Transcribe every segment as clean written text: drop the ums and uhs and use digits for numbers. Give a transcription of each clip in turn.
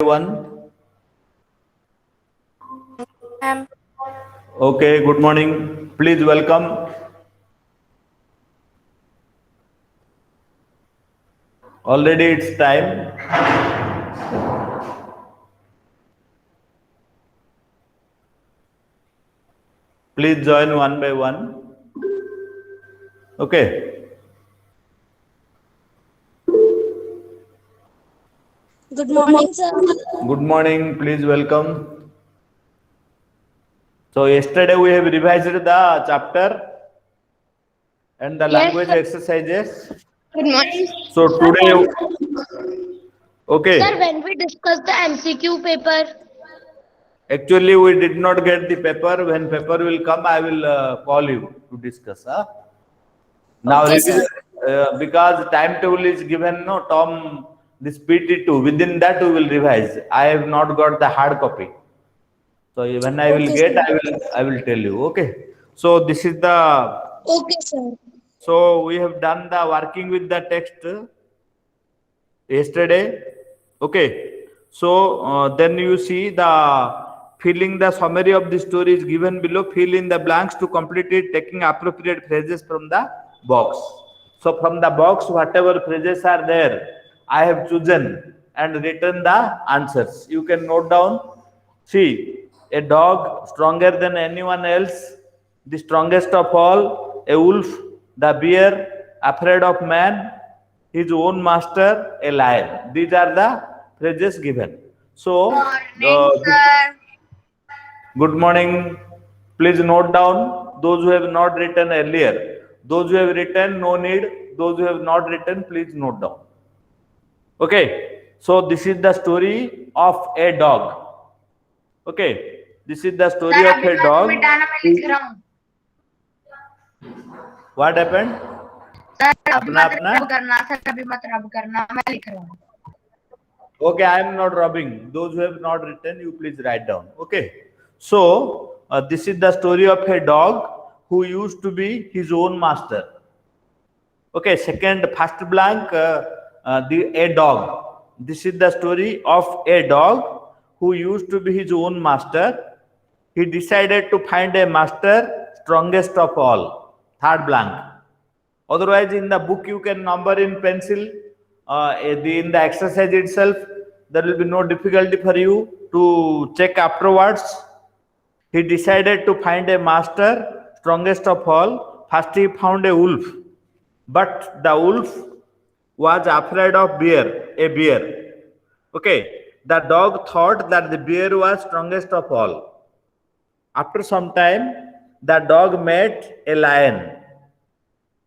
Everyone. Ma'am. Okay, good morning. Please welcome. Already it's time. Please join one by one. Okay. Good morning, sir. Good morning. Please welcome. So yesterday we have revised the chapter and the Yes, language sir. exercises. Good morning. So Sir, today, okay. when we discuss the MCQ paper. Actually, we did not get the paper. When paper will come, I will call you to discuss. Huh? Now, Okay, sir. because timetable is given, no, Tom, this PT2, within that we will revise. I have not got the hard copy. So when I will Okay, get, sir. I will tell you. Okay. So this is the, Okay, sir. so we have done the working with the text yesterday. Okay. So then you see the filling the summary of the story is given below. Fill in the blanks to complete it, taking appropriate phrases from the box. So from the box, whatever phrases are there, I have chosen and written the answers. You can note down. See, a dog stronger than anyone else, the strongest of all, a wolf, the bear, afraid of man, his own master, a lion. These are the phrases given. So, Morning, sir. good morning. Please note down those who have not written earlier. Those who have written, no need. Those who have not written, please note down. Okay. So, this is the story of a dog. Okay. This is the story sir of अभी a मत dog. मिटाना, मैं लिख रहा हूँ. What happened? Sir अभी अपना मत अपना. रब करना, सर अभी मत रब करना, मैं लिख रहा हूँ. Okay, I am not robbing. Those who have not written, you please write down. Okay. So, this is the story of a dog who used to be his own master. Okay, second, first blank, a dog. This is the story of a dog who used to be his own master. He decided to find a master, strongest of all. Third blank. Otherwise, in the book, you can number in pencil. In the exercise itself, there will be no difficulty for you to check afterwards. He decided to find a master, strongest of all. First, he found a wolf, but the wolf was afraid of a bear. Okay, the dog thought that the bear was strongest of all. After some time, the dog met a lion,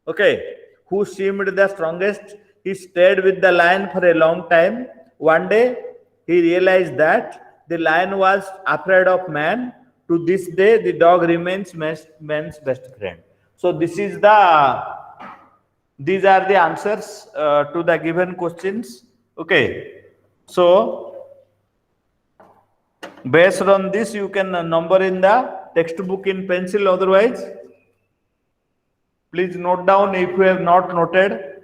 okay, who seemed the strongest. He stayed with the lion for a long time. One day, he realized that the lion was afraid of man. To this day, the dog remains man's best friend. So, these are the answers to the given questions. Okay. So, based on this, you can number in the textbook in pencil. Otherwise, please note down if you have not noted.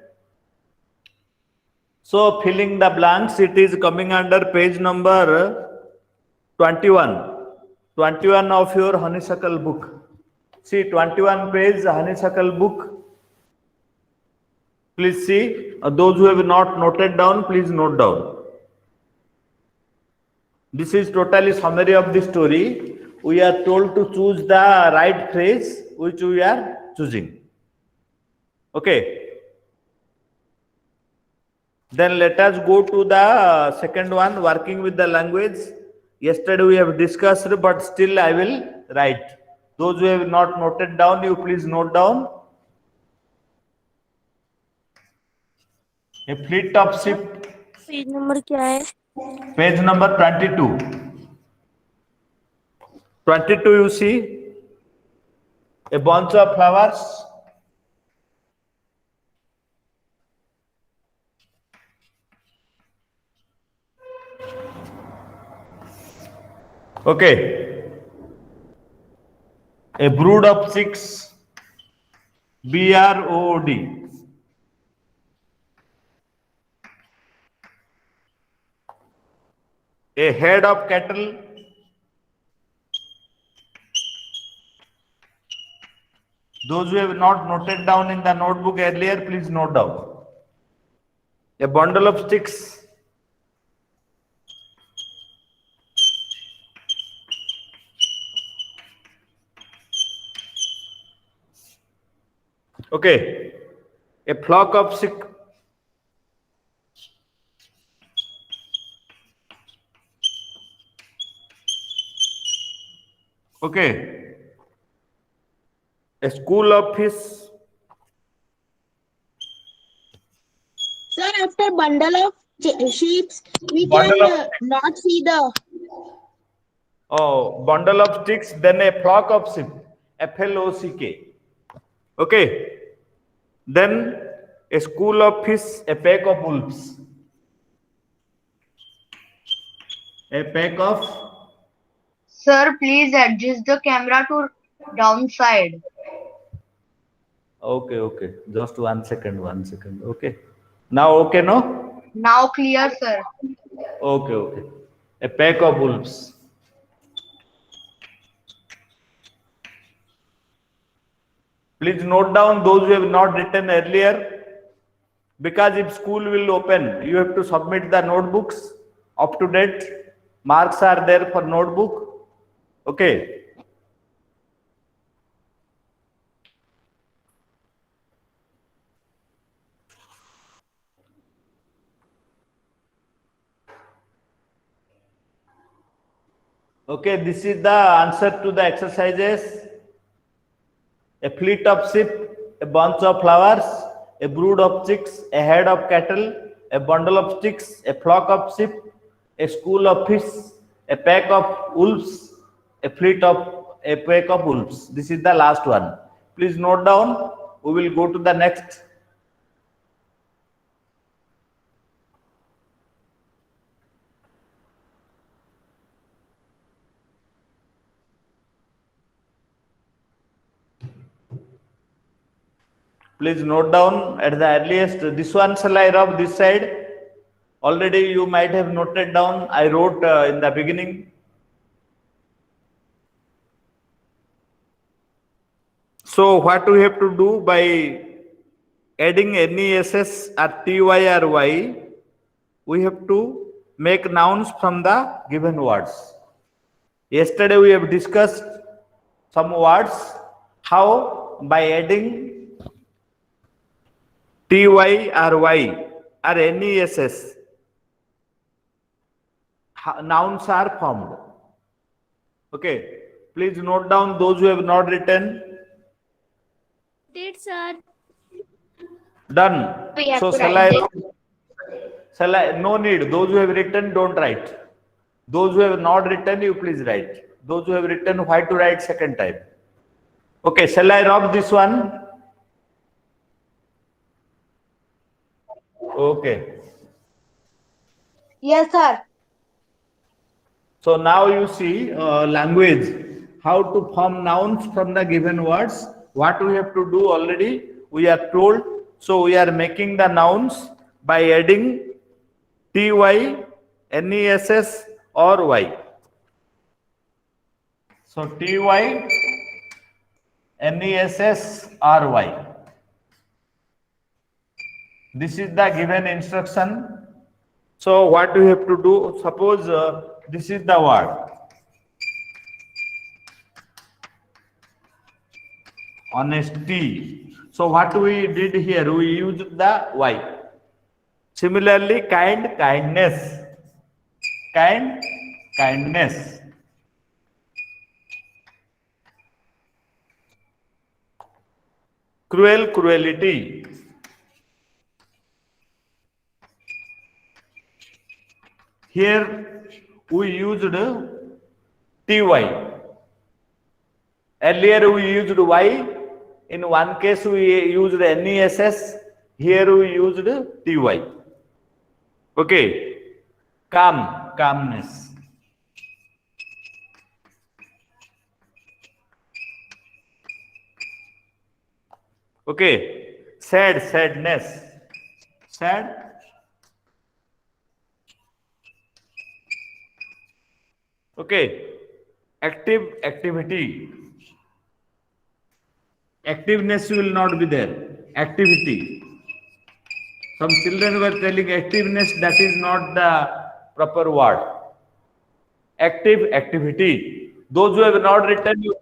So filling the blanks, it is coming under page number 21. 21 of your honeysuckle book. See 21 page honeysuckle book. Please see, those who have not noted down, please note down. This is totally summary of the story. We are told to choose the right phrase which we are choosing. Okay. Then let us go to the second one, working with the language. Yesterday we have discussed, but still I will write. Those who have not noted down, you please note down. A fleet of ship, page number क्या है? page number 22. 22 you see, a bunch of flowers. Okay. A brood of chicks, BROOD. A head of cattle. Those who have not noted down in the notebook earlier, please note down. A bundle of sticks. Okay. A flock of sick. Okay. A school of fish. Sir, after bundle of sheep, we Bundle can of not see the. Oh, bundle of sticks, then a flock of sheep. FLOCK. Okay. Then a school of fish, a pack of wolves. A pack of. Sir, please adjust the camera to downside. Okay, okay. Just 1 second, 1 second. Okay. Now, okay, no? Now clear, sir. Okay, okay. A pack of wolves. Please note down those who have not written earlier, because if school will open, you have to submit the notebooks up to date. Marks are there for notebook. Okay. Okay, this is the answer to the exercises. A fleet of sheep, a bunch of flowers, a brood of chicks, a head of cattle, a bundle of sticks, a flock of sheep, a school of fish, a pack of wolves, a pack of wolves. This is the last one. Please note down. We will go to the next. Please note down at the earliest. This one shall I rub this side? Already you might have noted down. I wrote in the beginning. So what we have to do by adding NESS or TY or Y, we have to make nouns from the given words. Yesterday we have discussed some words, how by adding TY or Y or NESS, nouns are formed. Okay, please note down those who have not written. Did sir? Done. We have So to shall write I? Shall I? No need. Those who have written, don't write. Those who have not written, you please write. Those who have written, why to write second time? Okay, shall I rub this one? Okay. Yes, sir. So now you see language, how to form nouns from the given words. What we have to do already, we are told. So we are making the nouns by adding TY, NESS or Y. So TY, NESS or Y. This is the given instruction. So what we have to do, suppose this is the word. Honesty. So what we did here, we used the Y. Similarly, kind, kindness. Kind, kindness. Cruel, cruelty. Here we used TY. Earlier we used Y. In one case we used NESS. Here we used TY. Okay. Calm, calmness. Okay. Sad, sadness. Sad. Okay. Activity. Activeness will not be there. Activity. Some children were telling activeness, that is not the proper word. Activity. Those who have not written, you,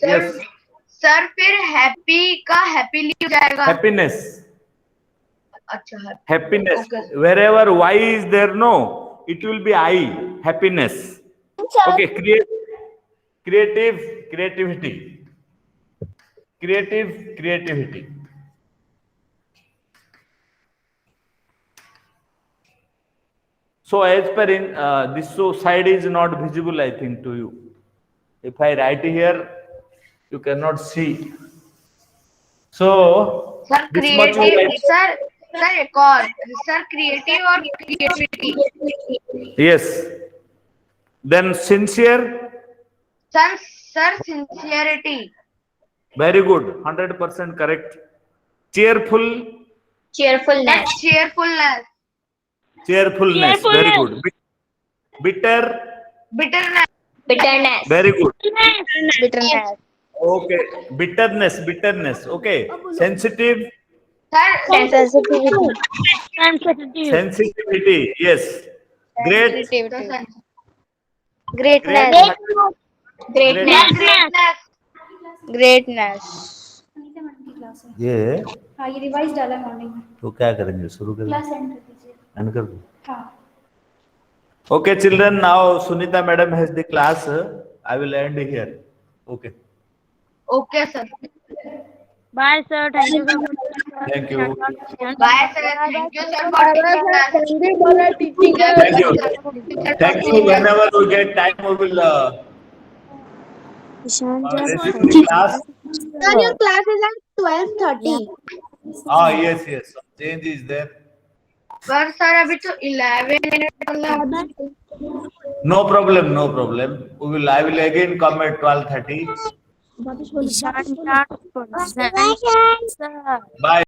sir yes, sir फिर happy का happily हो जाएगा. happiness. अच्छा है. Happiness. Okay. Wherever Y is there, no, it will be I. Happiness. Okay. Creativity. Creativity. So as per in this so side is not visible, I think, to you. If I write here, you cannot see. So sir this much you creative write. Sir एक और sir creative और creativity. Yes. Then sincere. Sir sincerity. Very good. 100% correct. Cheerful. Cheerfulness. cheerfulness. Cheerfulness. Very good. Bitter. bitterness. Bitterness. Very good. Bitterness. Okay. Bitterness. Okay. Sensitive. Sir Sensitivity. Yes. Great. Greatness. ये हाँ ये revise डाला morning में. तो क्या करेंगे, शुरू करेंगे, क्लास एंड कर दीजिए. एंड कर दो. हाँ. Okay, children, now Sunita madam has the class. I will end here. Okay. Okay sir. Bye, sir. Thank you. Thank you. Bye sir. Thank you sir for teaching Thank you. Thank you. Whenever we get time, we will resume the class. Sir, your class is at 12:30. Ah, yes. Some change is there. पर sir अभी तो 11 minute. No problem. I will again come at 12:30. Bye.